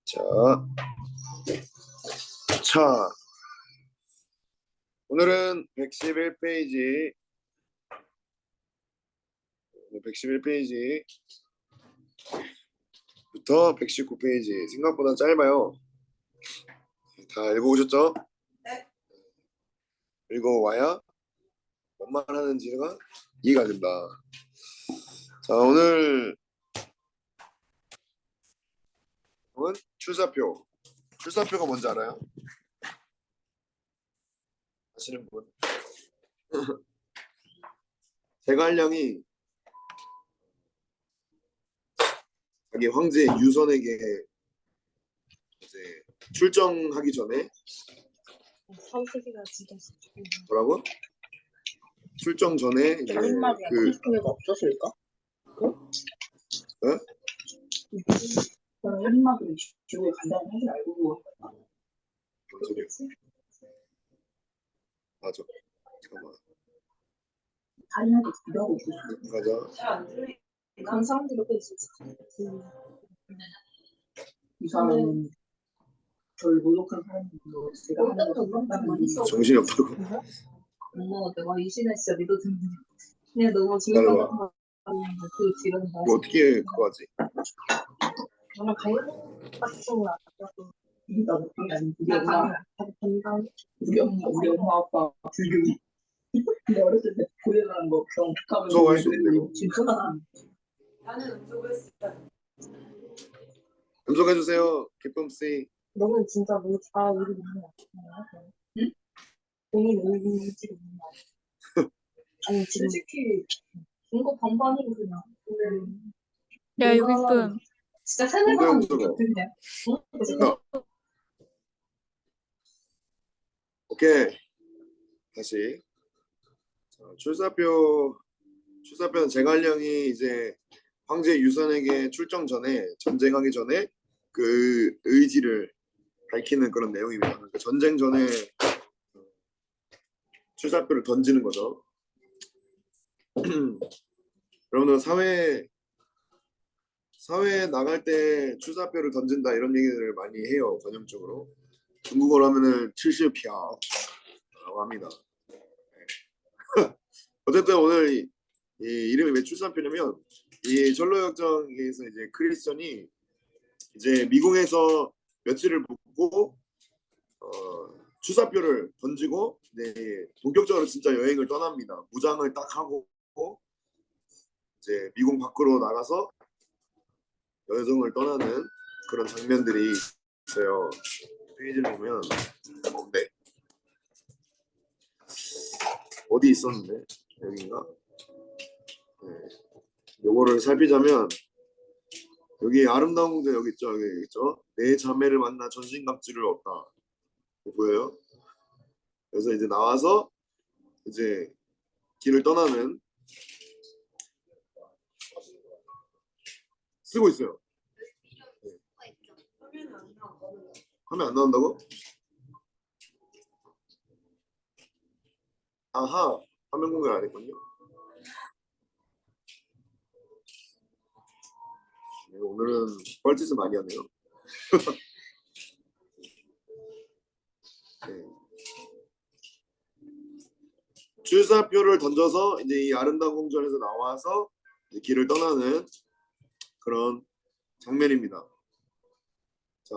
자, 자, 오늘은 111페이지, 111페이지부터 119페이지. 생각보다 짧아요. 다 읽어오셨죠? 네. 읽어와야 뭔 말 하는지가 이해가 된다. 자, 오늘 출사표. 출사표가 뭔지 알아요? 아시는 분? 제갈량이 자기 황제 유선에게 이제 출정하기 전에 뭐라고? 출정 전에 이제 한마디 크리스토가 없었을까? 네? 한마디 지구에 간다는 사실 알고 뭔 소리야? 맞아. 잠깐만. 다리나도 기도하고 있어. 가자. 그런 사람들이 꽤 있었어. 이 사람은 저를 모독한 사람들로 제가 하는 거 상관없다는 정신이 없다고. 어머, 내가 이 신을 진짜 믿어듣는데 그냥 너무 기다려봐. 중요한 그 뒤로는 뭐 어떻게 그거 하지? 정말 강력 같은 거 같아서 나도 그게 아니고 우리 엄마 아빠 불교 근데 어렸을 때 고려하는 거 그런 음소거 할수 있는데 진짜 나는 음소거했어. 음소거해주세요. 기쁨씨. 너는 진짜 너무 다 우리 믿는 거 같아. 응? 본인 의지로 믿는 거 같아. 아니 지금 솔직히 이거 반반이고 그냥 야, 유기쁨. 진짜 세뇌당한 거 음소거. 같은데. 오케이. 다시. 자, 출사표는 제갈량이 이제 황제 유선에게 출정 전에 전쟁하기 전에 그 의지를 밝히는 그런 내용입니다. 그러니까 전쟁 전에 출사표를 던지는 거죠. 여러분들 사회에 나갈 때 출사표를 던진다 이런 얘기를 많이 해요. 전형적으로 중국어로 하면은 70표라고 합니다. 어쨌든 오늘 이 이름이 왜 출사표냐면 이 전로역정에서 이제 크리스천이 이제 미궁에서 며칠을 묵고 출사표를 던지고 이제 본격적으로 진짜 여행을 떠납니다. 무장을 딱 하고 이제 미궁 밖으로 나가서 여정을 떠나는 그런 장면들이 있어요. 페이지를 보면 네. 어디 있었는데 여기인가? 네. 요거를 살피자면 여기 아름다운 공자 여기 있죠. 여기 있죠. 내 자매를 만나 전신갑주를 얻다. 보여요? 그래서 이제 나와서 이제 길을 떠나는 쓰고 있어요. 네. 화면 안 나온다고? 아하, 화면 공개를 안 했군요. 네, 오늘은 뻘짓을 많이 하네요. 네. 출사표를 던져서 이제 이 아름다운 궁전에서 나와서 길을 떠나는 그런 장면입니다. 자,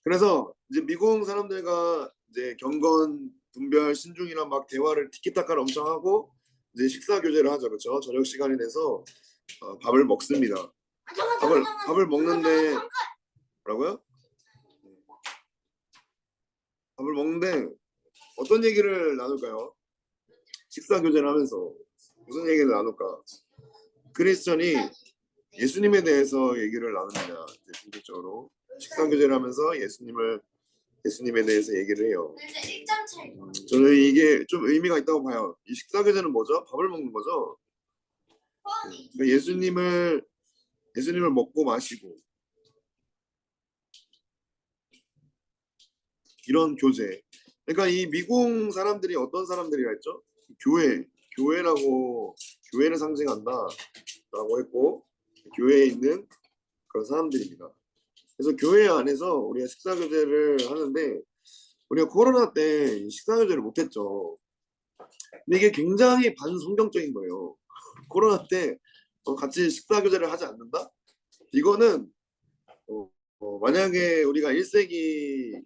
그래서 이제 미국 사람들과 이제 경건, 분별, 신중이랑 막 대화를 티키타카를 엄청 하고 이제 식사 교제를 하죠, 그렇죠? 저녁 시간이 돼서 밥을 먹습니다. 밥을 먹는데 뭐라고요? 밥을 먹는데 어떤 얘기를 나눌까요? 식사 교제를 하면서 무슨 얘기를 나눌까? 크리스천이 예수님에 대해서 얘기를 나눕니다. 본격적으로 식사 교제를 하면서 예수님에 대해서 얘기를 해요. 저는 이게 좀 의미가 있다고 봐요. 이 식사 교제는 뭐죠? 밥을 먹는 거죠. 그러니까 예수님을 먹고 마시고 이런 교제. 그러니까 이 미궁 사람들이 어떤 사람들이라 했죠? 교회를 상징한다라고 했고 교회에 있는 그런 사람들입니다. 그래서 교회 안에서 우리가 식사 교제를 하는데 우리가 코로나 때 식사 교제를 못했죠. 근데 이게 굉장히 반성경적인 거예요. 코로나 때 같이 식사 교제를 하지 않는다? 이거는 만약에 우리가 1세기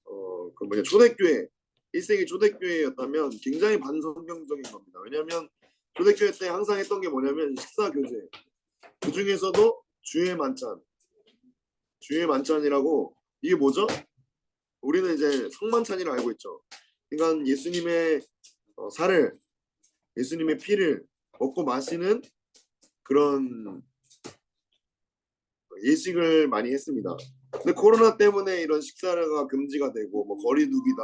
그 뭐냐 초대교회 1세기 초대교회였다면 굉장히 반성경적인 겁니다. 왜냐하면 초대교회 때 항상 했던 게 뭐냐면 식사 교제. 그 중에서도 주의 만찬이라고 이게 뭐죠? 우리는 이제 성만찬이라 알고 있죠. 그러니까 예수님의 살을 예수님의 피를 먹고 마시는 그런 예식을 많이 했습니다. 근데 코로나 때문에 이런 식사가 금지가 되고 뭐 거리두기다,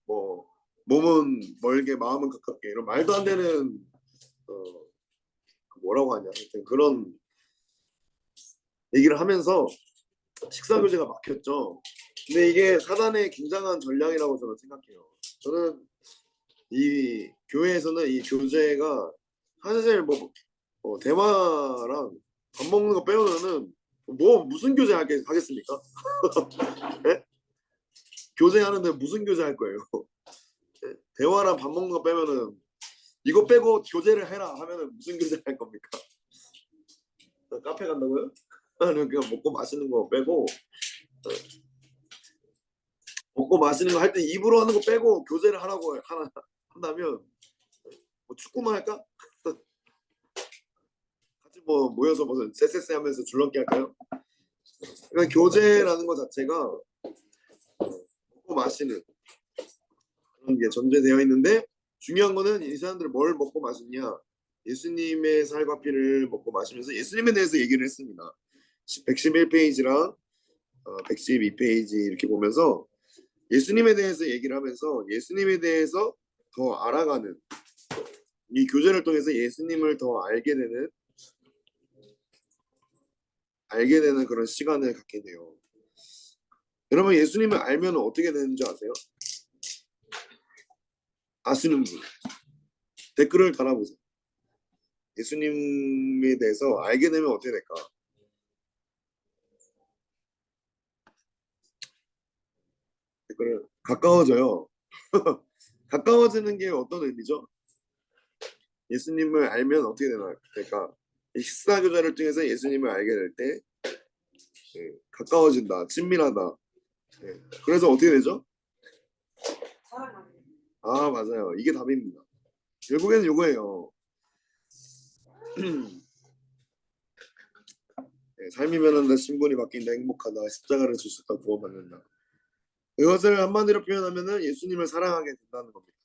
뭐 몸은 멀게 마음은 가깝게 이런 말도 안 되는 뭐라고 하냐 하여튼 그런 얘기를 하면서 식사 교제가 막혔죠. 근데 이게 사단의 굉장한 전략이라고 저는 생각해요. 저는 이 교회에서는 이 교제가 사실 대화랑 밥 먹는 거 빼고는 뭐 무슨 교제 하겠습니까? 네? 교제하는데 무슨 교제 할 거예요? 네? 대화랑 밥 먹는 거 빼면은 이거 빼고 교제를 해라 하면은 무슨 교제 할 겁니까? 카페 간다고요? 아니면 그냥 먹고 마시는 거 빼고 먹고 마시는 거 할 때 입으로 하는 거 빼고 교제를 한다면 뭐 축구만 할까? 같이 뭐 모여서 무슨 쎄쎄쎄 하면서 줄넘기 할까요? 그러니까 교제라는 것 자체가 먹고 마시는 그런 게 전제되어 있는데 중요한 거는 이 사람들이 뭘 먹고 마시냐 예수님의 살과 피를 먹고 마시면서 예수님에 대해서 얘기를 했습니다. 111페이지랑 112페이지 이렇게 보면서 예수님에 대해서 얘기를 하면서 예수님에 대해서 더 알아가는 이 교제를 통해서 예수님을 더 알게 되는 그런 시간을 갖게 돼요. 여러분 예수님을 알면 어떻게 되는지 아세요? 아시는 분 댓글을 달아보세요. 예수님에 대해서 알게 되면 어떻게 될까? 댓글을 가까워져요. 가까워지는 게 어떤 의미죠? 예수님을 알면 어떻게 될까? 이 식사 교제를 통해서 예수님을 알게 될 때 가까워진다, 친밀하다. 그래서 어떻게 되죠? 사랑하는 아 맞아요. 이게 답입니다. 결국에는 이거예요. 삶이 변한다, 신분이 바뀐다, 행복하다, 십자가를 지셨다, 구원받는다. 이것을 한마디로 표현하면은 예수님을 사랑하게 된다는 겁니다.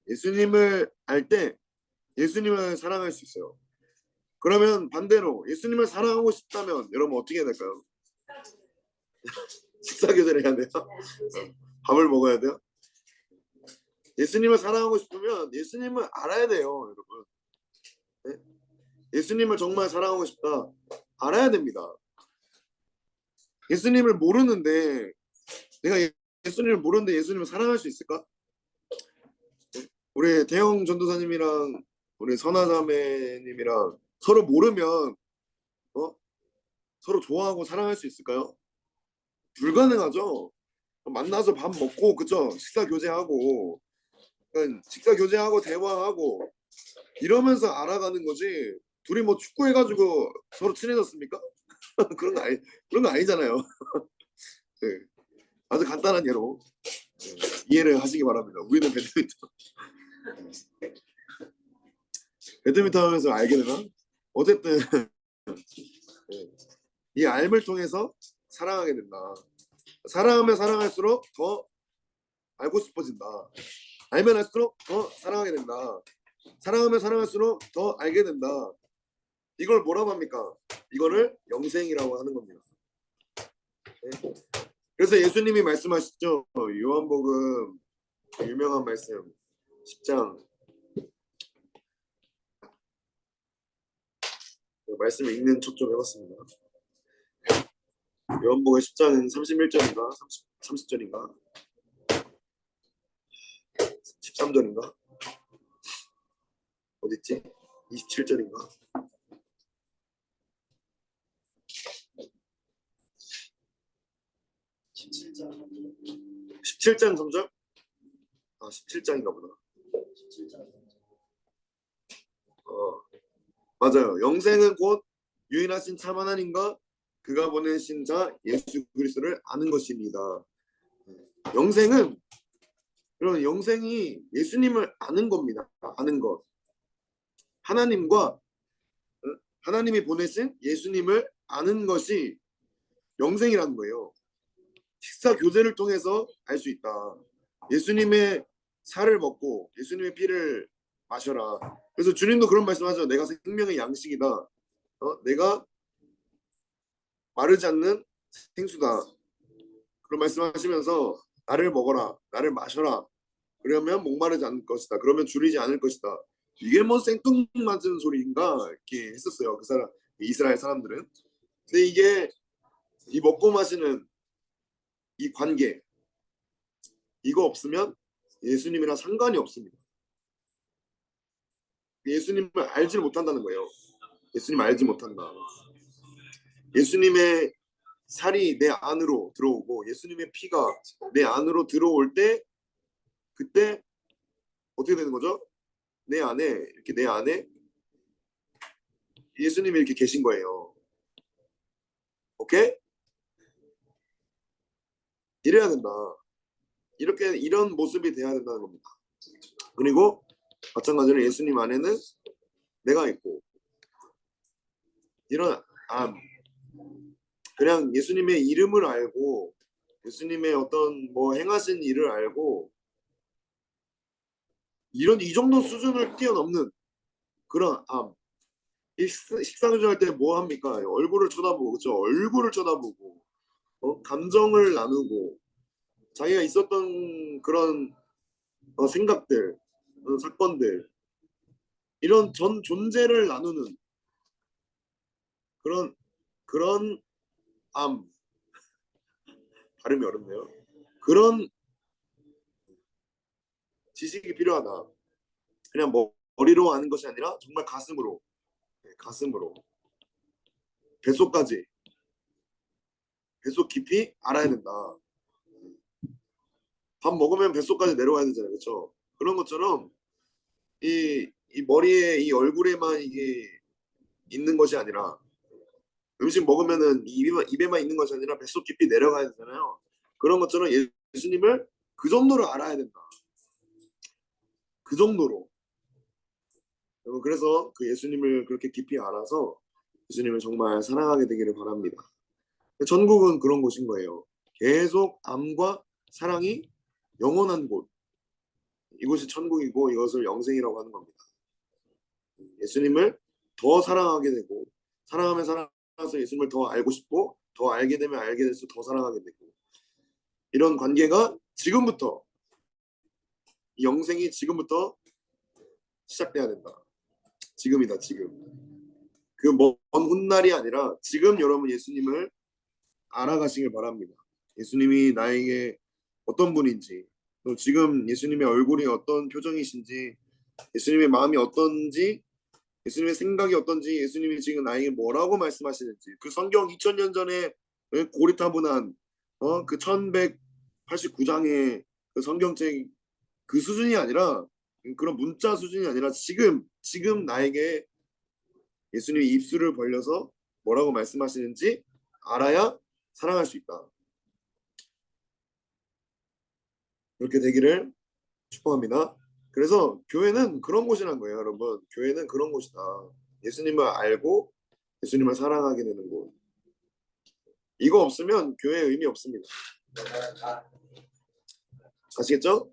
예수님을 알 때 예수님을 사랑할 수 있어요. 그러면 반대로 예수님을 사랑하고 싶다면 여러분 어떻게 해야 될까요? 식사 교제를 해야 돼요? 밥을 먹어야 돼요? 예수님을 사랑하고 싶으면 예수님을 알아야 돼요, 여러분. 네? 예수님을 정말 사랑하고 싶다. 알아야 됩니다. 예수님을 모르는데 내가 예수님을 모르는데 예수님을 사랑할 수 있을까? 우리 대형 전도사님이랑 우리 선하자매님이랑 서로 모르면 서로 좋아하고 사랑할 수 있을까요? 불가능하죠. 만나서 밥 먹고 그죠? 식사 교제하고 그러니까 식사 교제하고 대화하고 이러면서 알아가는 거지. 둘이 뭐 축구 해가지고 서로 친해졌습니까? 그런 거 아니잖아요. 네. 아주 간단한 예로 이해를 하시기 바랍니다. 우리는 배드민턴 하면서 알게 되나? 어쨌든 네. 이 알을 통해서 사랑하게 된다. 사랑하면 사랑할수록 더 알고 싶어진다. 알면 할수록 더 사랑하게 된다. 사랑하면 사랑할수록 더 알게 된다. 이걸 뭐라고 합니까? 이거를 영생이라고 하는 겁니다. 네. 그래서 예수님이 말씀하셨죠. 요한복음 유명한 말씀 10장 말씀을 읽는 척 좀 해봤습니다. 요한복음 10장은 31절인가 30절인가 13절인가 어딨지? 27절인가 (17장) 3절? 아 17장인가 보다. 맞아요. 영생은 곧 유일하신 참 하나님과 그가 보내신 자 예수 그리스도를 아는 것입니다. 영생은 그런 영생이 예수님을 아는 겁니다. 아는 것. 하나님과 하나님이 보내신 예수님을 아는 것이 영생이라는 거예요. 식사 교제를 통해서 알 수 있다. 예수님의 살을 먹고 예수님의 피를 마셔라. 그래서 주님도 그런 말씀하죠. 내가 생명의 양식이다. 내가 마르지 않는 생수다. 그런 말씀하시면서 나를 먹어라, 나를 마셔라. 그러면 목마르지 않을 것이다. 그러면 줄이지 않을 것이다. 이게 뭐 생뚱맞은 소리인가 이렇게 했었어요. 그 사람 이스라엘 사람들은. 근데 이게 이 먹고 마시는 이 관계 이거 없으면 예수님이랑 상관이 없습니다. 예수님을 알지 못한다는 거예요. 예수님 알지 못한다. 예수님의 살이 내 안으로 들어오고 예수님의 피가 내 안으로 들어올 때 그때 어떻게 되는 거죠? 내 안에 예수님이 이렇게 계신 거예요. 오케이? 이래야 된다. 이런 모습이 돼야 된다는 겁니다. 그리고 마찬가지로 예수님 안에는 내가 있고 이런 그냥 예수님의 이름을 알고 예수님의 어떤 뭐 행하신 일을 알고 이 정도 수준을 뛰어넘는 그런 식사 교제할 때 뭐 합니까? 얼굴을 쳐다보고 그렇죠? 얼굴을 쳐다보고 감정을 나누고 자기가 있었던 그런 생각들, 사건들 이런 전 존재를 나누는 그런 발음이 어렵네요. 그런 지식이 필요하다. 그냥 머리로 아는 것이 아니라 정말 가슴으로 뱃속 깊이 알아야 된다. 밥 먹으면 뱃속까지 내려와야 되잖아요, 그렇죠? 그런 것처럼 이 머리에 이 얼굴에만 이게 있는 것이 아니라 음식 먹으면은 입에만 있는 것이 아니라 뱃속 깊이 내려가야 되잖아요. 그런 것처럼 예수님을 그 정도로 알아야 된다. 그 정도로. 그래서 그 예수님을 그렇게 깊이 알아서 예수님을 정말 사랑하게 되기를 바랍니다. 천국은 그런 곳인 거예요. 계속 암과 사랑이 영원한 곳. 이곳이 천국이고 이것을 영생이라고 하는 겁니다. 예수님을 더 사랑하게 되고 사랑하면 살아서 예수님을 더 알고 싶고 더 알게 되면 알게 될수록 더 사랑하게 되고 이런 관계가 지금부터 이 영생이 지금부터 시작돼야 된다. 지금이다 지금. 그 먼 훗날이 아니라 지금 여러분 예수님을 알아가시길 바랍니다. 예수님이 나에게 어떤 분인지 또 지금 예수님의 얼굴이 어떤 표정이신지 예수님의 마음이 어떤지 예수님의 생각이 어떤지 예수님이 지금 나에게 뭐라고 말씀하시는지 그 성경 2000년 전에 고리타분한 그 1189장의 그 성경책 그 수준이 아니라 그런 문자 수준이 아니라 지금 나에게 예수님이 입술을 벌려서 뭐라고 말씀하시는지 알아야 사랑할 수 있다. 그렇게 되기를 축복합니다. 그래서 교회는 그런 곳이란 거예요, 여러분. 교회는 그런 곳이다. 예수님을 알고 예수님을 사랑하게 되는 곳. 이거 없으면 교회에 의미 없습니다. 아시겠죠?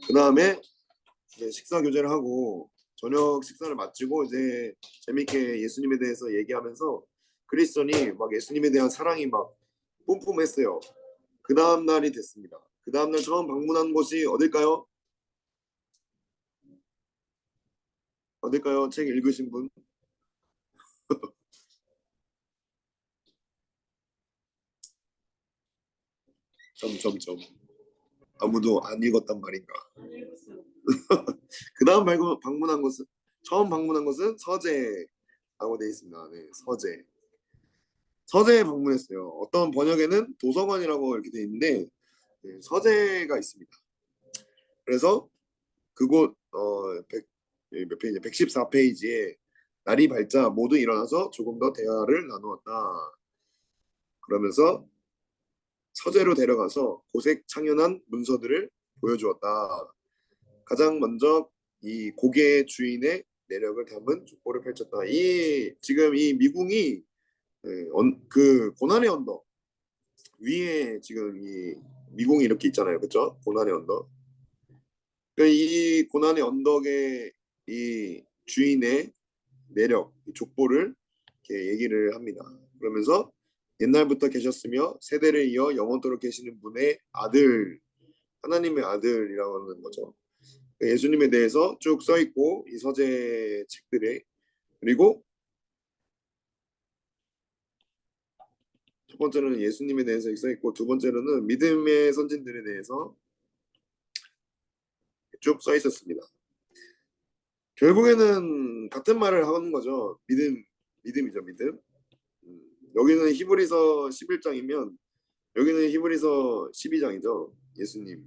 그 다음에 식사 교제를 하고 저녁 식사를 마치고 이제 재밌게 예수님에 대해서 얘기하면서 크리스천이 막 예수님에 대한 사랑이 막 뿜뿜했어요. 그 다음 날이 됐습니다. 그 다음 날 처음 방문한 곳이 어딜까요? 어딜까요? 책 읽으신 분? 점점점 아무도 안 읽었단 말인가? 그 다음 방문한 곳은 처음 방문한 곳은 서재라고 되어 있습니다. 네, 서재. 서재에 방문했어요. 어떤 번역에는 도서관이라고 이렇게 돼 있는데 서재가 있습니다. 그래서 그곳 몇 페이지? 114페이지에 날이 밝자 모두 일어나서 조금 더 대화를 나누었다. 그러면서 서재로 데려가서 고색 창연한 문서들을 보여주었다. 가장 먼저 이 고개의 주인의 내력을 담은 족보를 펼쳤다. 이 지금 이 미궁이 그 고난의 언덕 위에 지금 이 미궁이 이렇게 있잖아요, 그렇죠? 고난의 언덕. 그러니까 이 고난의 언덕의 이 주인의 내력, 이 족보를 이렇게 얘기를 합니다. 그러면서 옛날부터 계셨으며 세대를 이어 영원토록 계시는 분의 아들, 하나님의 아들이라고 하는 거죠. 예수님에 대해서 쭉 써 있고 이 서재 책들에 그리고 첫 번째로는 예수님에 대해서 써 있고 두 번째로는 믿음의 선진들에 대해서 쭉 써 있었습니다. 결국에는 같은 말을 하는 거죠. 믿음이죠, 믿음. 여기는 히브리서 11장이면 여기는 히브리서 12장이죠. 예수님.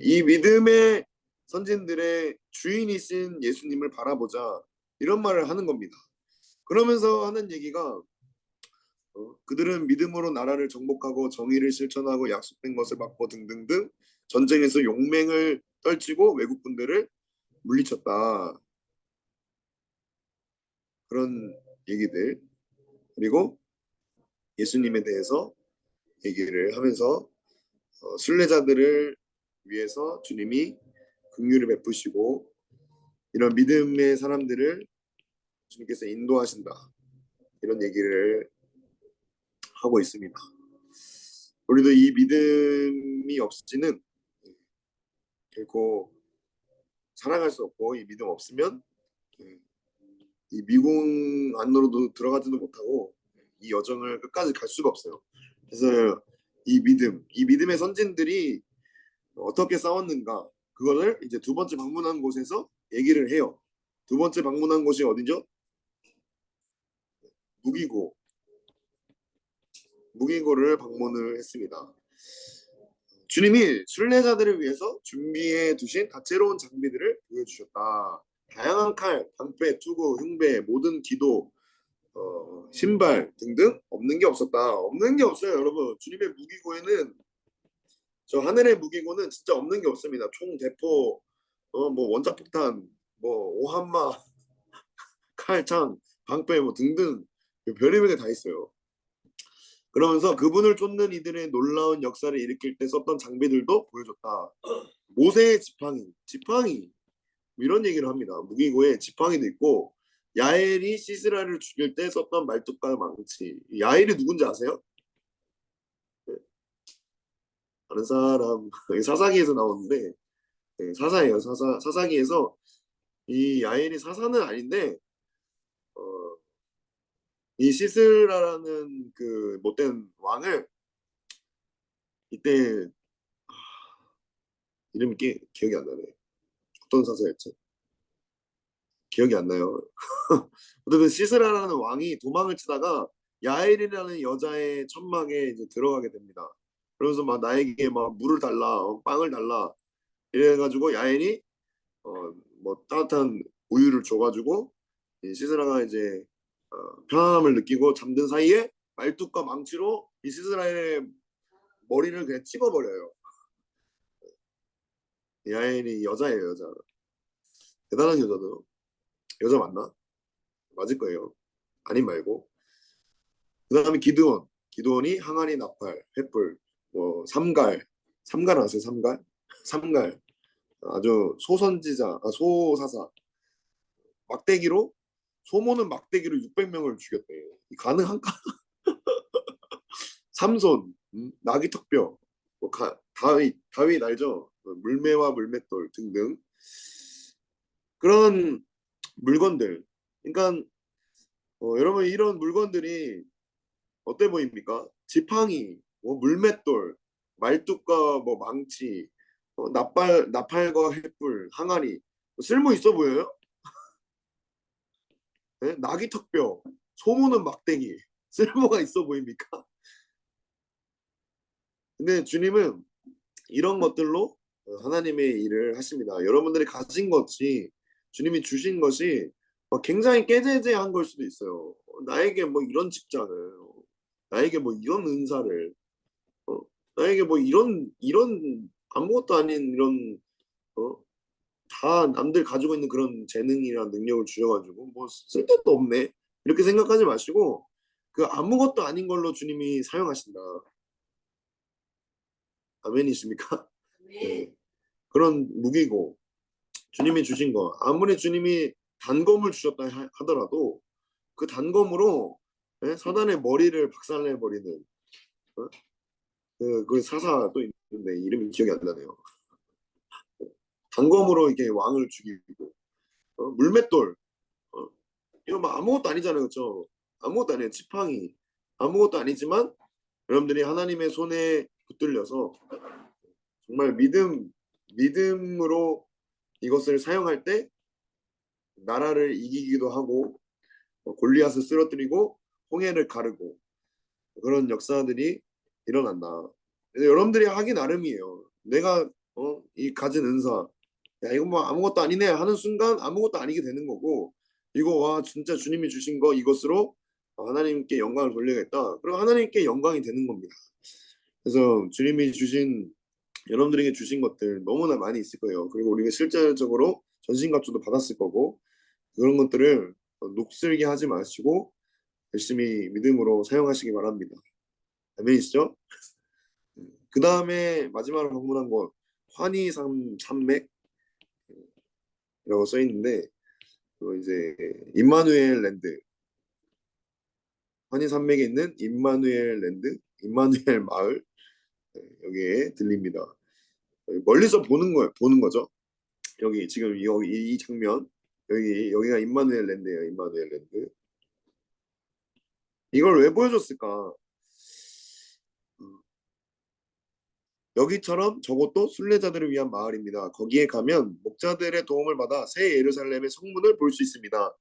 이 믿음의 선진들의 주인이신 예수님을 바라보자 이런 말을 하는 겁니다. 그러면서 하는 얘기가 그들은 믿음으로 나라를 정복하고 정의를 실천하고 약속된 것을 받고 등등등 전쟁에서 용맹을 떨치고 외국군들을 물리쳤다. 그런 얘기들. 그리고 예수님에 대해서 얘기를 하면서 순례자들을 위해서 주님이 긍휼을 베푸시고 이런 믿음의 사람들을 주님께서 인도하신다. 이런 얘기를 하고 있습니다. 우리도 이 믿음이 없이는 결코 살아갈 수 없고 이 믿음 없으면 이 미궁 안으로도 들어가지도 못하고 이 여정을 끝까지 갈 수가 없어요. 그래서 이 믿음의 선진들이 어떻게 싸웠는가 그거를 이제 두 번째 방문한 곳에서 얘기를 해요. 두 번째 방문한 곳이 어디죠? 무기고를 방문을 했습니다. 주님이 순례자들을 위해서 준비해 두신 다채로운 장비들을 보여주셨다. 다양한 칼, 방패, 투구, 흉배, 모든 기도, 신발 등등 없는 게 없었다. 없는 게 없어요, 여러분. 주님의 무기고에는 저 하늘의 무기고는 진짜 없는 게 없습니다. 총, 대포, 뭐 원자폭탄, 뭐 오한마, 칼, 창, 방패 뭐 등등 별의별 게 다 있어요. 그러면서 그분을 쫓는 이들의 놀라운 역사를 일으킬 때 썼던 장비들도 보여줬다. 모세의 지팡이 뭐 이런 얘기를 합니다. 무기고에 지팡이도 있고 야엘이 시스라를 죽일 때 썼던 말뚝과 망치. 야엘이 누군지 아세요? 네. 다른 사람 사사기에서 나오는데 사사예요. 사사기에서 이 야엘이 사사는 아닌데 이 시스라라는 그 못된 왕을 이때 이름이 기억이 안 나네. 어떤 사사였지? 기억이 안 나요. 어쨌든 시스라라는 왕이 도망을 치다가 야엘이라는 여자의 천막에 이제 들어가게 됩니다. 그러면서 막 나에게 막 물을 달라, 빵을 달라 이래가지고 야엘이 뭐 따뜻한 우유를 줘가지고 이 시스라가 이제 편안함을 느끼고 잠든 사이에 말뚝과 망치로 이 시스라의 머리를 그냥 찍어버려요. 야엘이 여자예요, 여자. 대단한 여자도. 여자 맞나? 맞을 거예요. 아님 말고. 그 다음에 기드원이 항아리, 나팔, 횃불, 뭐 삼갈 아세요? 삼갈 아주 소사사 막대기로 소모는 막대기로 600명을 죽였대. 가능한가? 삼손, 나귀턱뼈, 뭐 다윗 알죠? 물매와 물맷돌 등등 그런 물건들. 그러니까 여러분 이런 물건들이 어때 보입니까? 지팡이, 뭐 물맷돌, 말뚝과 뭐 망치, 나팔과 횃불, 항아리 쓸모 있어 보여요? 네? 나귀턱뼈, 소모는 막대기. 쓸모가 있어 보입니까? 근데 주님은 이런 것들로 하나님의 일을 하십니다. 여러분들이 가진 것이 주님이 주신 것이 굉장히 깨재재한 걸 수도 있어요. 나에게 뭐 이런 직장을, 나에게 뭐 이런 은사를, 어, 나에게 뭐 이런 아무것도 아닌 이런 어, 다 남들 가지고 있는 그런 재능이나 능력을 주셔가지고 뭐 쓸데도 없네 이렇게 생각하지 마시고 그 아무것도 아닌 걸로 주님이 사용하신다. 아멘이십니까? 네. 그런 무기고 주님이 주신 거 아무리 주님이 단검을 주셨다 하더라도 그 단검으로 예? 사단의 머리를 박살내 버리는 어? 그 사사 또 있는데 이름이 기억이 안 나네요. 단검으로 이렇게 왕을 죽이고 물맷돌 이거 막 아무것도 아니잖아요, 그렇죠? 아무것도 아니에요. 지팡이 아무것도 아니지만 여러분들이 하나님의 손에 붙들려서 정말 믿음으로 이것을 사용할 때 나라를 이기기도 하고 골리앗을 쓰러뜨리고 홍해를 가르고 그런 역사들이 일어난다. 그래서 여러분들이 하기 나름이에요. 내가 이 가진 은사, 야 이거 뭐 아무것도 아니네 하는 순간 아무것도 아니게 되는 거고 이거 와 진짜 주님이 주신 거 이것으로 하나님께 영광을 돌리겠다. 그럼 하나님께 영광이 되는 겁니다. 그래서 주님이 주신 여러분들에게 주신 것들 너무나 많이 있을 거예요. 그리고 우리가 실질적으로 전신갑주도 받았을 거고 그런 것들을 녹슬게 하지 마시고 열심히 믿음으로 사용하시기 바랍니다. 아멘이시죠? 그 다음에 마지막으로 방문한 곳 산맥이라고 써 있는데 이제 임마누엘 랜드 환희 산맥에 있는 임마누엘 랜드 임마누엘 마을 여기에 들립니다. 멀리서 보는 거죠. 여기 지금 여기 이 장면 여기가 임마누엘 랜드예요. 임마누엘 랜드. 이걸 왜 보여줬을까? 여기처럼 저것도 순례자들을 위한 마을입니다. 거기에 가면 목자들의 도움을 받아 새 예루살렘의 성문을 볼 수 있습니다.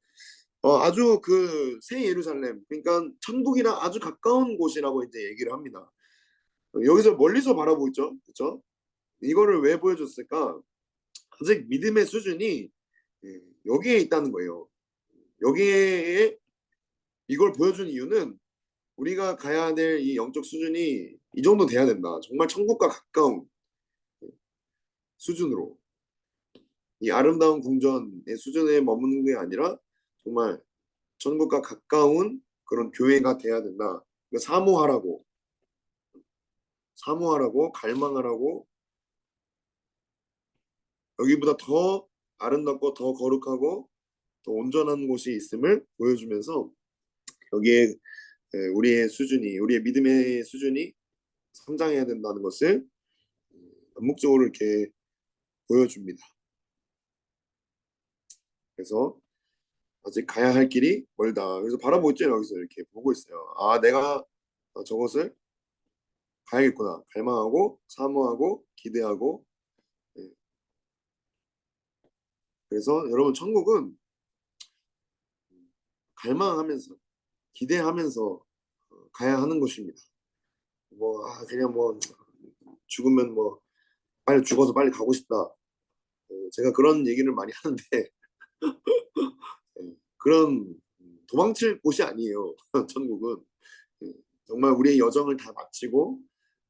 아주 그 새 예루살렘, 그러니까 천국이랑 아주 가까운 곳이라고 이제 얘기를 합니다. 여기서 멀리서 바라보고 있죠, 그렇죠? 이거를 왜 보여줬을까? 아직 믿음의 수준이 여기에 있다는 거예요. 여기에 이걸 보여준 이유는 우리가 가야 될 이 영적 수준이 이 정도 돼야 된다. 정말 천국과 가까운 수준으로 이 아름다운 궁전의 수준에 머무는 게 아니라 정말 천국과 가까운 그런 교회가 돼야 된다. 그러니까 사모하라고 갈망하라고 여기보다 더 아름답고 더 거룩하고 더 온전한 곳이 있음을 보여주면서 여기에 우리의 믿음의 수준이 성장해야 된다는 것을 암묵적으로 이렇게 보여줍니다. 그래서 아직 가야 할 길이 멀다. 그래서 바라보고 있죠. 여기서 이렇게 보고 있어요. 아, 내가 저것을 가야겠구나. 갈망하고 사모하고 기대하고. 네. 그래서 여러분 천국은 갈망하면서 기대하면서 가야 하는 것입니다. 그냥 죽으면 빨리 죽어서 빨리 가고 싶다. 제가 그런 얘기를 많이 하는데 그런 도망칠 곳이 아니에요. 천국은 정말 우리의 여정을 다 마치고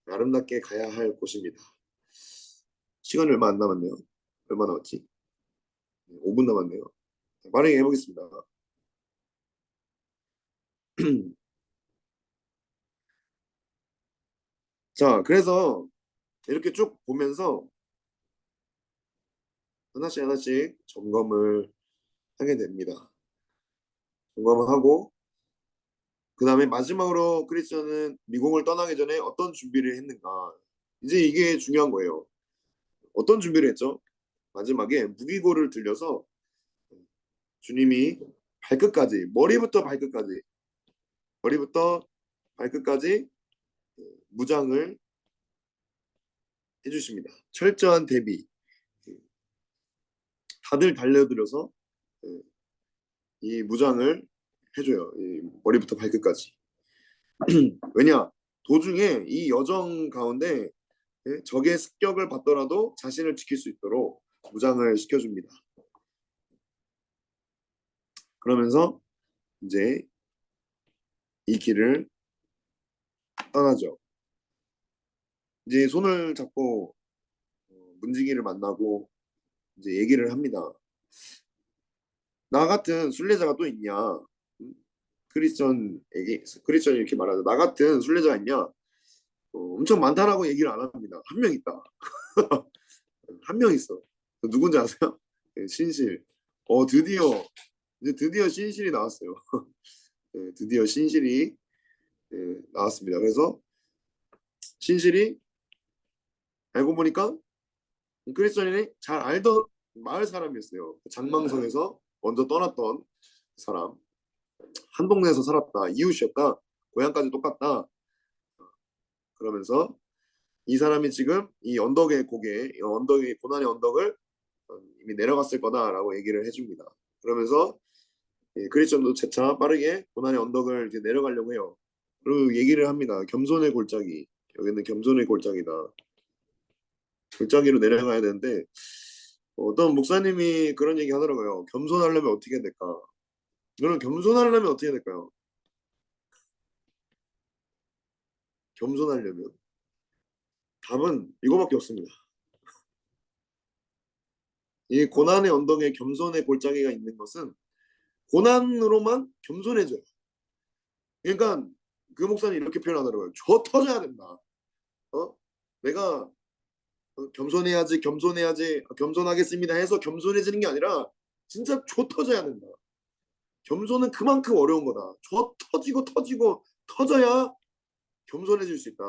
아름답게 가야 할 곳입니다. 시간이 얼마 안 남았네요. 얼마 남았지? 5분 남았네요. 빠르게 해보겠습니다. 자, 그래서 이렇게 쭉 보면서 하나씩 하나씩 점검을 하게 됩니다. 점검을 하고 그 다음에 마지막으로 크리스천은 미궁을 떠나기 전에 어떤 준비를 했는가. 이제 이게 중요한 거예요. 어떤 준비를 했죠? 마지막에 무기고를 들려서 주님이 머리부터 발끝까지 무장을 해주십니다. 철저한 대비. 다들 달려들어서 이 무장을 해줘요. 이 머리부터 발끝까지. 왜냐? 도중에 이 여정 가운데 적의 습격을 받더라도 자신을 지킬 수 있도록 무장을 시켜줍니다. 그러면서 이제 이 길을 떠나죠. 이제 손을 잡고 문지기를 만나고 이제 얘기를 합니다. 나 같은 순례자가 또 있냐? 음, 크리스천이 이렇게 말하죠. 나 같은 순례자가 있냐? 엄청 많다라고 얘기를 안 합니다. 한 명 있다. 한 명 있어. 누군지 아세요? 신실. 드디어 이제 드디어 신실이 나왔어요. 드디어 신실이 나왔습니다. 그래서 신실이 알고 보니까 크리스천이 잘 알던 마을 사람이었어요. 장망성에서 먼저 떠났던 사람. 한 동네에서 살았다. 이웃이었다. 고향까지 똑같다. 그러면서 이 사람이 지금 이 언덕의 고개, 이 언덕의 고난의 언덕을 이미 내려갔을 거다라고 얘기를 해줍니다. 그러면서 크리스천도 재차 빠르게 고난의 언덕을 이제 내려가려고 해요. 그리고 얘기를 합니다. 겸손의 골짜기. 여기는 겸손의 골짜기다. 골짜기로 내려가야 되는데 어떤 목사님이 그런 얘기 하더라고요. 겸손하려면 어떻게 될까? 여러분 겸손하려면 어떻게 될까요? 겸손하려면 답은 이거밖에 없습니다. 이 고난의 언덕에 겸손의 골짜기가 있는 것은 고난으로만 겸손해져요. 그러니까 그 목사님 이렇게 표현하더라고요. 저 터져야 된다. 내가 겸손해야지, 겸손해야지, 겸손하겠습니다 해서 겸손해지는 게 아니라 진짜 저 터져야 된다. 겸손은 그만큼 어려운 거다. 저 터지고 터지고 터져야 겸손해질 수 있다.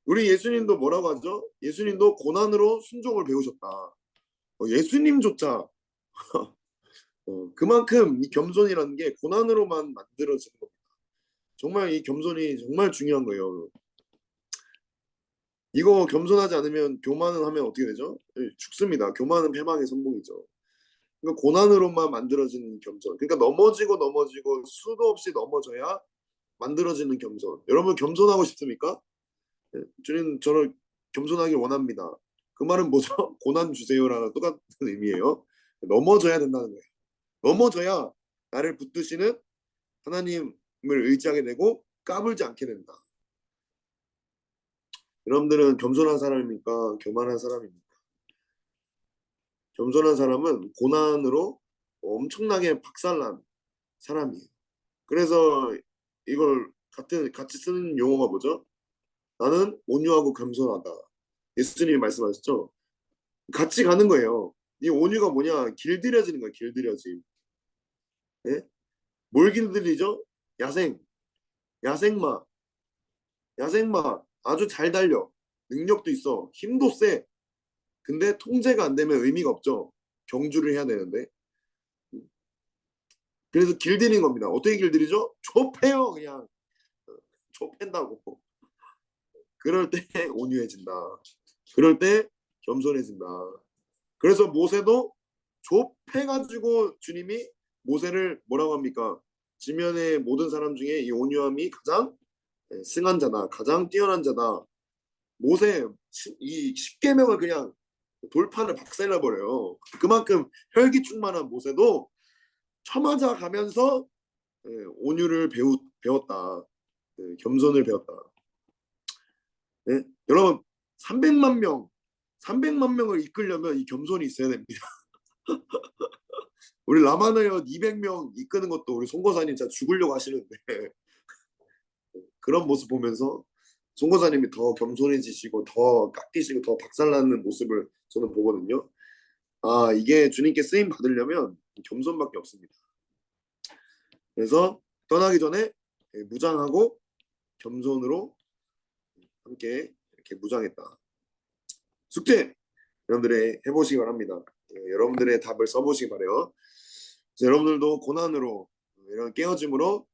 우리 예수님도 뭐라고 하죠? 예수님도 고난으로 순종을 배우셨다. 예수님조차 그만큼 이 겸손이라는 게 고난으로만 만들어지는 겁니다. 정말 이 겸손이 정말 중요한 거예요. 이거 겸손하지 않으면 교만은 하면 어떻게 되죠? 죽습니다. 교만은 패망의 선봉이죠. 그러니까 고난으로만 만들어지는 겸손. 그러니까 넘어지고 넘어지고 수도 없이 넘어져야 만들어지는 겸손. 여러분 겸손하고 싶습니까? 주님 저를 겸손하길 원합니다. 그 말은 뭐죠? 고난 주세요라는 똑같은 의미예요. 넘어져야 된다는 거예요. 넘어져야 나를 붙드시는 하나님을 의지하게 되고 까불지 않게 된다. 여러분들은 겸손한 사람입니까? 교만한 사람입니까? 겸손한 사람은 고난으로 엄청나게 박살난 사람이에요. 그래서 이걸 같이 쓰는 용어가 뭐죠? 나는 온유하고 겸손하다. 예수님이 말씀하셨죠? 같이 가는 거예요. 이 온유가 뭐냐? 길들여지는 거예요. 길들여짐. 예? 뭘 길들이죠? 야생. 야생마. 야생마. 아주 잘 달려. 능력도 있어. 힘도 세. 근데 통제가 안 되면 의미가 없죠. 경주를 해야 되는데. 그래서 길들이는 겁니다. 어떻게 길들이죠? 좁혀요. 그냥. 좁힌다고. 그럴 때 온유해진다. 그럴 때 겸손해진다. 그래서 모세도 좁혀가지고 주님이 모세를 뭐라고 합니까? 지면의 모든 사람 중에 이 온유함이 가장 승한 자다. 가장 뛰어난 자다. 모세 이 십계명을 그냥 돌판을 박살내 버려요. 그만큼 혈기 충만한 모세도 처맞아 가면서 온유를 배웠다. 겸손을 배웠다. 네? 여러분 300만 명을 이끌려면 이 겸손이 있어야 됩니다. 우리 라마나요 200명 이끄는 것도 우리 송거사님 진짜 죽으려고 하시는데 그런 모습 보면서 송거사님이 더 겸손해지시고 더 깎이시고 더 박살나는 모습을 저는 보거든요. 아 이게 주님께 쓰임 받으려면 겸손밖에 없습니다. 그래서 떠나기 전에 무장하고 겸손으로 함께 이렇게 무장했다. 숙제 여러분들의 해보시기 바랍니다. 여러분들의 답을 써보시기 바래요. 여러분들도 고난으로 이런 깨어짐으로